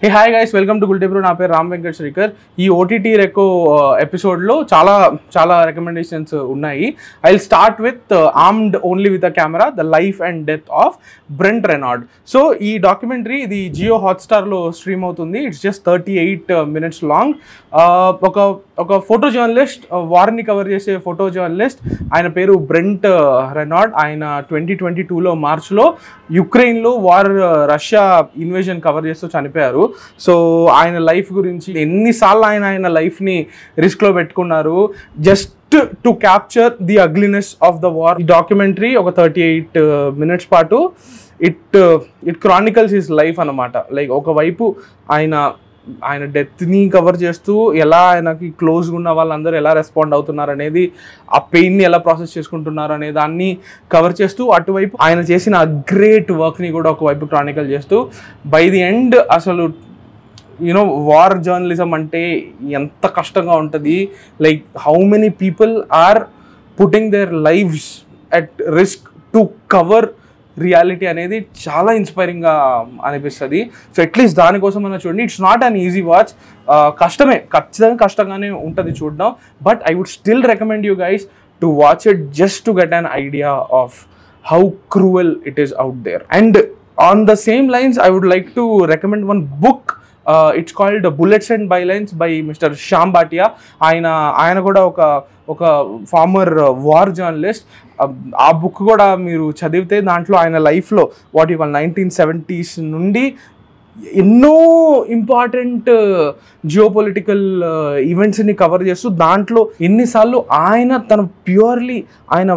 Hey hi guys, welcome to Gultebro. నా పేరు రామ్ వెంకట్ శ్రీకర్. ఈ ఓటీటీ రెకో ఎపిసోడ్లో చాలా రికమెండేషన్స్ ఉన్నాయి. I'll start with armed only with a camera, the life and death of Brent Renard. So ఈ documentary ఇది Jio హాట్స్టార్లో stream అవుతుంది. It's just 38 minutes long. ఒక ఫోటో జర్నలిస్ట్, వార్ని కవర్ చేసే ఫోటో జర్నలిస్ట్, ఆయన పేరు బ్రెంట్ రెనార్డ్. ఆయన 2022లో మార్చ్లో యుక్రెయిన్లో రష్యా ఇన్వేజన్ కవర్ చేస్తూ చనిపోయారు. సో ఆయన లైఫ్ గురించి ఎన్నిసార్లు ఆయన లైఫ్ని రిస్క్లో పెట్టుకున్నారు just to capture the ugliness of the war. ఈ డాక్యుమెంటరీ ఒక 38 minutes పాటు ఇట్ క్రానికల్స్ హిస్ లైఫ్ అన్నమాట. లైక్ ఒకవైపు ఆయన డెత్ని కవర్ చేస్తూ ఎలా ఆయనకి క్లోజ్గా ఉన్న వాళ్ళందరూ ఎలా రెస్పాండ్ అవుతున్నారు అనేది, ఆ పెయిన్ని ఎలా ప్రాసెస్ చేసుకుంటున్నారు అనే దాన్ని కవర్ చేస్తూ, అటువైపు ఆయన చేసిన గ్రేట్ వర్క్ని కూడా ఒకవైపు క్రానికల్ చేస్తూ, బై ది ఎండ్ అసలు వార్ జర్నలిజం అంటే ఎంత కష్టంగా ఉంటుంది, like how many people are putting their lives at risk to cover reality అనేది చాలా ఇన్స్పైరింగ్గా అనిపిస్తుంది. సో అట్లీస్ట్ దానికోసం మనం చూడండి. It's not an easy watch. ఖచ్చితంగా కష్టంగానే ఉంటుంది చూడడం. But I would still recommend you guys to watch it just to get an idea of how cruel it is out there. And on the same lines I would like to recommend one book. It's called bullets and bylines by mister Shyam Bhatia. ఆయన కూడా ఒక former war journalist. ఆ book కూడా మీరు చదివితే దాంట్లో ఆయన లైఫ్లో వాట్ యూ కాల్ 1970s నుండి ఎన్నో ఇంపార్టెంట్ జియోపొలిటికల్ ఈవెంట్స్ని కవర్ చేస్తూ, దాంట్లో ఎన్నిసార్లు తన ప్యూర్లీ ఆయన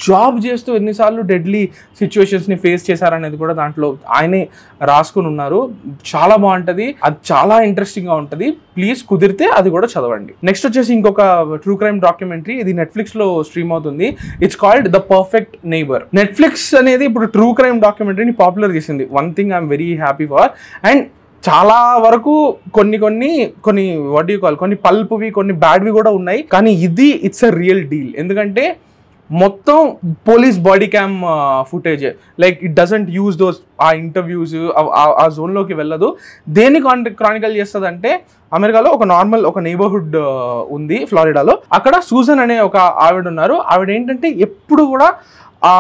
జాబ్ చేస్తూ ఎన్నిసార్లు డెడ్లీ సిచ్యువేషన్స్ని ఫేస్ చేశారనేది కూడా దాంట్లో ఆయనే రాసుకుని ఉన్నారు. చాలా బాగుంటుంది, అది చాలా ఇంట్రెస్టింగ్గా ఉంటుంది. ప్లీజ్ కుదిరితే అది కూడా చదవండి. నెక్స్ట్ వచ్చేసి ఇంకొక ట్రూ క్రైమ్ డాక్యుమెంటరీ, ఇది నెట్ఫ్లిక్స్లో స్ట్రీమ్ అవుతుంది. It's called the perfect neighbour. Netflix అనేది ఇప్పుడు ట్రూ క్రైమ్ డాక్యుమెంటరీని పాపులర్ చేసింది. One thing I'm very happy for. And చాలా వరకు కొన్ని వాట్ యూ కాల్, కొన్ని పల్ప్వి, కొన్ని బ్యాడ్వి కూడా ఉన్నాయి. కానీ ఇట్స్ అ రియల్ డీల్. ఎందుకంటే మొత్తం police body cam footage. Like it doesn't use ఆ ఇంటర్వ్యూస్, ఆ జోన్లోకి వెళ్ళదు. దేన్ని క్రానికల్ చేస్తుంది అంటే, అమెరికాలో ఒక నైబర్హుడ్ ఉంది ఫ్లోరిడాలో. అక్కడ సూజన్ అనే ఒక ఆవిడ ఉన్నారు. ఆవిడ ఏంటంటే ఎప్పుడు కూడా ఆ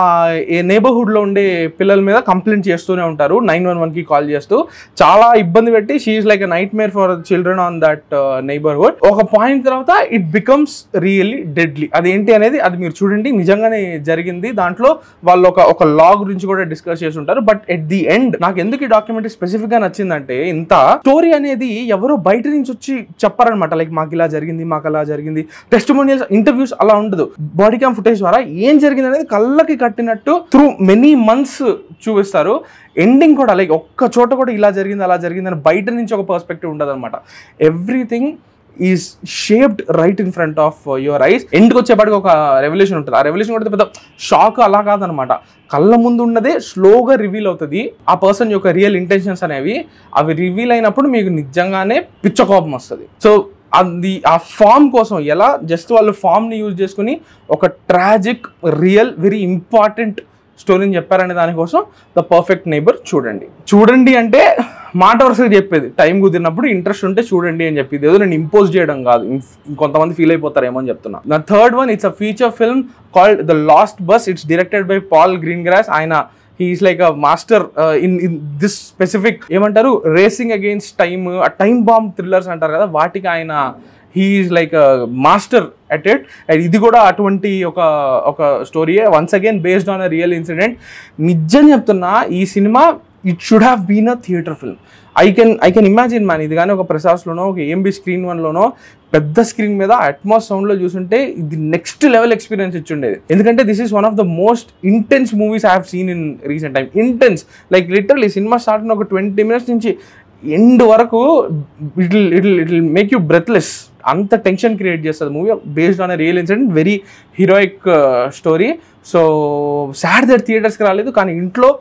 నైబర్హుడ్లో ఉండే పిల్లల మీద కంప్లైంట్ చేస్తూనే ఉంటారు. 911కి కాల్ చేస్తూ చాలా ఇబ్బంది పెట్టి, she is like a nightmare for children on that neighbourhood. ఒక పాయింట్ తర్వాత ఇట్ బికమ్స్ రియల్లీ డెడ్లీ. అదేంటి అనేది అది మీరు చూడండి, నిజంగానే జరిగింది. దాంట్లో వాళ్ళు ఒక లా గురించి కూడా డిస్కస్ చేసి ఉంటారు. బట్ ఎట్ ది ఎండ్ నాకు ఎందుకు ఈ డాక్యుమెంటరీ స్పెసిఫిక్గా నచ్చిందంటే, ఇంత స్టోరీ అనేది ఎవరో బయట నుంచి వచ్చి చెప్పారనమాట. లైక్ మాకు ఇలా జరిగింది, మాకు అలా జరిగింది, టెస్టిమోనియల్స్, ఇంటర్వ్యూస్ అలా ఉండదు. బాడీ క్యామ్ ఫుటేజ్ ద్వారా ఏం జరిగింది అనేది కళ్ళకి కట్టినట్టు త్రూ మెనీ మంత్స్ చూపిస్తారు. ఎండింగ్ కూడా లైక్ ఒక్క చోట కూడా ఇలా జరిగింది అలా జరిగింది అని బయట నుంచి ఒక పర్స్పెక్టివ్ ఉండదు అనమాట. Everything is shaped right in front of your eyes. ఎండ్కి వచ్చేపాటికి ఒక రెవల్యూషన్ ఉంటుంది. ఆ రెవల్యూషన్ కూడా పెద్ద షాక్ అలా కాదనమాట. కళ్ళ ముందు ఉన్నదే స్లోగా రివీల్ అవుతుంది. ఆ పర్సన్ యొక్క రియల్ ఇంటెన్షన్స్ అనేవి అవి రివీల్ అయినప్పుడు మీకు నిజంగానే పిచ్చ కోపం వస్తుంది. సో ఆ ఫామ్ కోసం ఎలా జస్ట్ వాళ్ళు ఫామ్ని యూజ్ చేసుకుని ఒక ట్రాజిక్, రియల్, వెరీ ఇంపార్టెంట్ స్టోరీని చెప్పారనే దానికోసం ద పర్ఫెక్ట్ నైబర్ చూడండి అంటే మాట వరుసగా చెప్పేది. టైం కుదిరినప్పుడు ఇంట్రెస్ట్ ఉంటే చూడండి అని చెప్పేది. ఏదో నేను ఇంపోజ్ చేయడం కాదు, కొంతమంది ఫీల్ అయిపోతారేమో అని చెప్తున్నా. The third one, it's a feature film called the lost bus. It's directed by Paul Greengrass. he is like a master in this specific ఏమంటారు, రేసింగ్ అగైన్స్ టైమ్, ఆ టైమ్ బాంబ్ థ్రిల్లర్స్ అంటారు కదా, వాటికి ఆయన he is like a master at it. And ఇది కూడా అటువంటి ఒక స్టోరీయే, once again based on a real incident. నిజం చెప్తున్నా, ఈ సినిమా it should have been a theatre film. I can imagine man, ఇది కానీ ఒక ప్రసాస్లోనో, ఒక AMB స్క్రీన్ 1లోనో పెద్ద స్క్రీన్ మీద అట్మాస్ సౌండ్లో చూసుంటే ఇది నెక్స్ట్ లెవెల్ ఎక్స్పీరియన్స్ ఇచ్చుండేది. ఎందుకంటే this is one of the most intense movies I have seen in recent time. Intense, like literally cinema start అయిన ఒక 20 minutes నుంచి ఎండ్ వరకు it will make you breathless. అంత టెన్షన్ క్రియేట్ చేస్తుంది movie, based on a real incident, very heroic story. So sad that థియేటర్స్కి రాలేదు, కానీ ఇంట్లో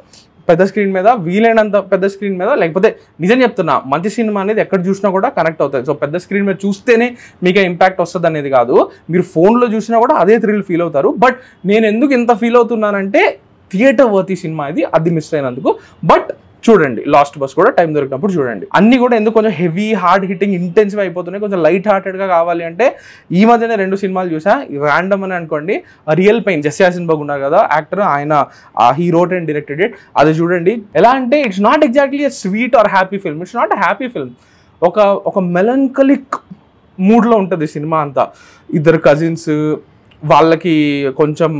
పెద్ద స్క్రీన్ మీద, వీలైనంత పెద్ద స్క్రీన్ మీద, లేకపోతే నిజం చెప్తున్నా మంచి సినిమా అనేది ఎక్కడ చూసినా కూడా కనెక్ట్ అవుతుంది. సో పెద్ద స్క్రీన్ మీద చూస్తేనే మీకు ఇంపాక్ట్ వస్తుంది అనేది కాదు, మీరు ఫోన్లో చూసినా కూడా అదే థ్రిల్ ఫీల్ అవుతారు. బట్ నేను ఎందుకు ఇంత ఫీల్ అవుతున్నానంటే, థియేటర్ వర్తి సినిమా ఇది, అది మిస్ అయినందుకు. బట్ చూడండి. లాస్ట్ బస్ కూడా టైం దొరికినప్పుడు చూడండి. అన్ని కూడా ఎందుకు కొంచెం హెవీ హార్డ్ హిట్టింగ్ ఇంటెన్సివ్ అయిపోతున్నాయి, కొంచెం లైట్ హార్టెడ్గా కావాలి అంటే ఈ మధ్యనే 2 సినిమాలు చూసా. ర్యాండమ్ అని అనుకోండి, రియల్ పెయిన్, జెస్సీ ఐసెన్బర్గ్ ఉన్నారు కదా యాక్టర్, ఆయన he wrote and directed it. అది చూడండి. ఎలా అంటే it's not exactly a sweet or happy film, it's not a happy film. ఒక మెలంకలిక్ మూడ్లో ఉంటుంది సినిమా అంతా. ఇద్దరు కజిన్స్, వాళ్ళకి కొంచెం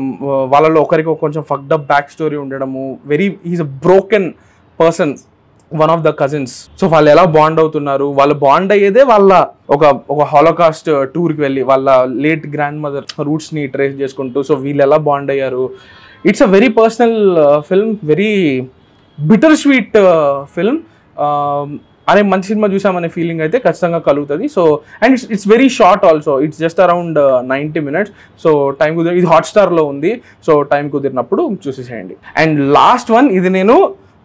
వాళ్ళలో ఒకరికి కొంచెం ఫక్డ్ అప్ బ్యాక్ స్టోరీ ఉండడము, is a broken person, one of the cousins. So వాళ్ళు ఎలా బాండ్ అవుతున్నారు, వాళ్ళు బాండ్ అయ్యేదే వాళ్ళ ఒక హాలోకాస్ట్ టూర్కి వెళ్ళి వాళ్ళ లేట్ గ్రాండ్ మదర్ రూట్స్ని ట్రేస్ చేసుకుంటూ. సో వీళ్ళు ఎలా బాండ్ అయ్యారు. It's a very personal film, very bitter sweet film. అనే మంచి సినిమా చూసామనే ఫీలింగ్ అయితే ఖచ్చితంగా కలుగుతుంది. So and it's very short also, it's just around 90 minutes. So time కుదిరి, ఇది హాట్స్టార్లో ఉంది, సో టైం కుదిరినప్పుడు చూసేసేయండి. అండ్ లాస్ట్ వన్, ఇది నేను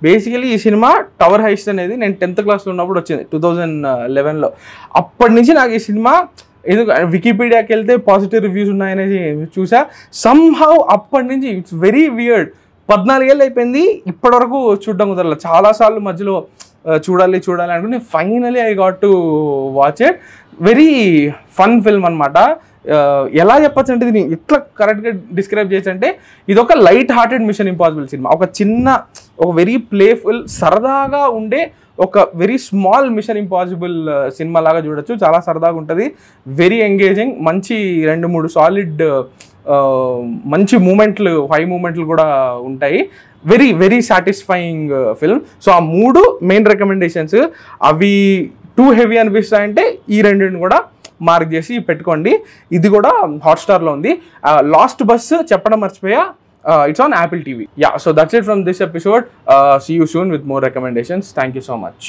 బేసికలీ ఈ సినిమా టవర్ హైస్ట్ అనేది నేను 10th క్లాస్లో ఉన్నప్పుడు వచ్చింది 2011లో. అప్పటి నుంచి నాకు ఈ సినిమా ఎందుకు వికీపీడియాకి వెళ్తే పాజిటివ్ రివ్యూస్ ఉన్నాయనేసి చూసా. సమ్హౌ అప్పటి నుంచి ఇట్స్ వెరీ వియర్డ్, 14 ఏళ్ళు అయిపోయింది, ఇప్పటివరకు చూడడం కుదరలేదు. చాలాసార్లు మధ్యలో చూడాలి అనుకుంటే finally I got to watch it. Very fun film అనమాట. ఎలా చెప్పచ్చు అంటే దీన్ని ఎట్లా కరెక్ట్గా డిస్క్రైబ్ చేయొచ్చు అంటే, ఇది ఒక light hearted mission impossible cinema. ఒక వెరీ ప్లేఫుల్, సరదాగా ఉండే ఒక very small mission impossible cinema లాగా చూడొచ్చు. చాలా సరదాగా ఉంటుంది, వెరీ ఎంగేజింగ్, మంచి 2-3 సాలిడ్ మంచి మూమెంట్లు, హై మూమెంట్లు కూడా ఉంటాయి. Very very satisfying film. So ఆ 3 మెయిన్ రికమెండేషన్స్, అవి టూ హెవీ అనిపిస్తాయంటే ఈ 2 కూడా మార్క్ చేసి పెట్టుకోండి. ఇది కూడా హాట్స్టార్లో ఉంది. లాస్ట్ బస్ చెప్పడం మర్చిపోయా, it's on Apple TV. Yeah, so that's it from this episode. See you soon with more recommendations. Thank you so much.